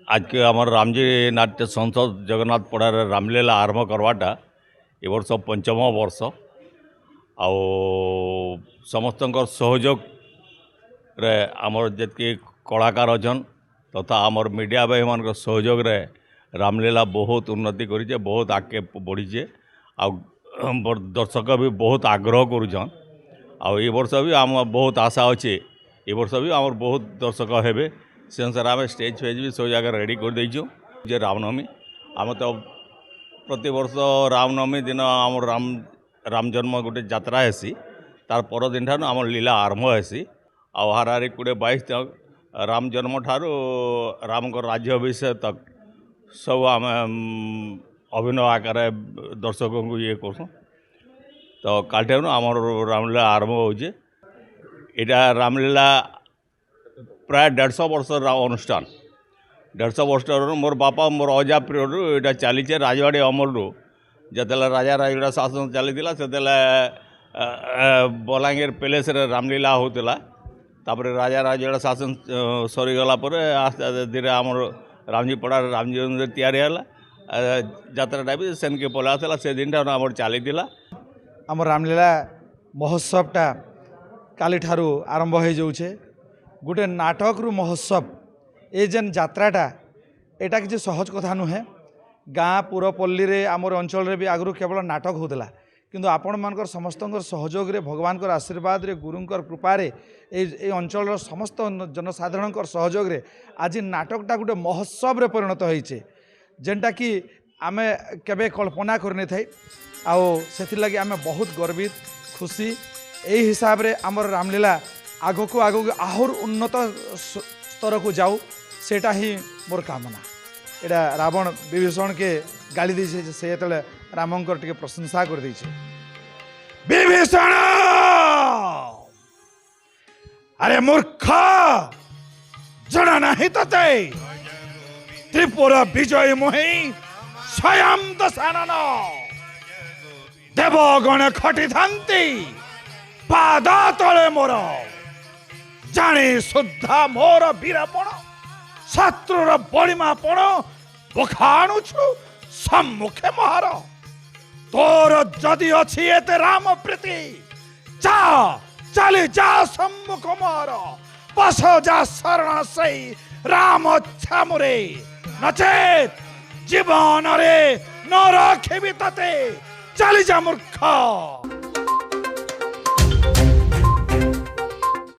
आज के आमर रामजी नाट्य संसद जगन्नाथ पड़ार रामलीला आरंभ करवाटा ए वर्ष पंचम वर्ष आ समस्त सहयोग रे आमर जी कलाकार अच्छन तथा आमर मीडिया भाई मान सहयोग रे रामलीला बहुत उन्नति करी बहुत आगे बढ़ीचे आ दर्शक भी बहुत आग्रह करुछन आ ए वर्ष भी आम बहुत आशा अच्छे ए वर्ष भी आमर बहुत दर्शक हेबे से अनुसार आम स्टेज फेज भी सब जगह रेडी कर देचु जे रामनवमी आम तो प्रति वर्ष रामनवमी दिन आम राम जन्म गोटे यात्रा हेसी तार पर दिन ठार आम लीला आरंभ हेसी आ हाराहारी 20-22 तक राम जन्म ठारू राम को राज्य अभिषेक तक सब आम अभिनय आकार दर्शकों को ये करसुँ तो काल ठार आम रामलीला आरंभ होचे यहाँ रामलीला प्राय 150 वर्ष अनुष्ठान 150 वर्ष मोर बापा मोर अजा पीरियड यहाँ चली राजवाड़ी अमल जिते राजा राजगड़ा शासन चली से बलांगीर पैलेस रे रामलीला होता तापर राजा राजगड़ा शासन सरीगला आस्ते आस्ते धीरे आमर रामजी पड़ा रामजी मंदिर या यात्रा भी सेन के पलाला से दिन ठार आम चली आम रामलीला महोत्सवटा काली ठारू आरंभ हो जाऊे गोटे नाटक रु महोत्सव ए जेन यात्राटा एटा किसी सहज कथा नुहे गाँ पुरपल्ली रे आमर अंचल रे भी आगु केवल नाटक होता किंतु आपण मानकर समस्त सहयोग रे भगवान आशीर्वाद रे गुरुंकर कृपा रे ए अंचल समस्त जनसाधारण सहयोग रे आज नाटकटा गोटे महोत्सव रे परिणत होइछे जेनटा कि आमे केबे कल्पना करने थाई आओ सेथि लगी आमे बहुत गर्वित खुशी एही हिसाब रे आमर रामलीला आगो को आहुर उन्नत स्तर को जाऊ सेटा ही मोर कामना एटा रावण विभीषण के गाली दी से जो रामंकर टे प्रशंसा कर दी विभीषण अरे मूर्ख जना नहीं तते त्रिपुरा विजय मोहि स्वयं दशानन देवगण खटी थांती पादा तले मोर जाने शुद्धा मोर वीरपण शत्रुर बड़िमापण बखाणुछु सम्मुखे महार तोर जदि अच्छी एते राम प्रीति जा चली जा सम्मुख महार बस जा शरण से राम छामुरे नचेत जीवन रे न रखिबि तते चली जा मूर्ख।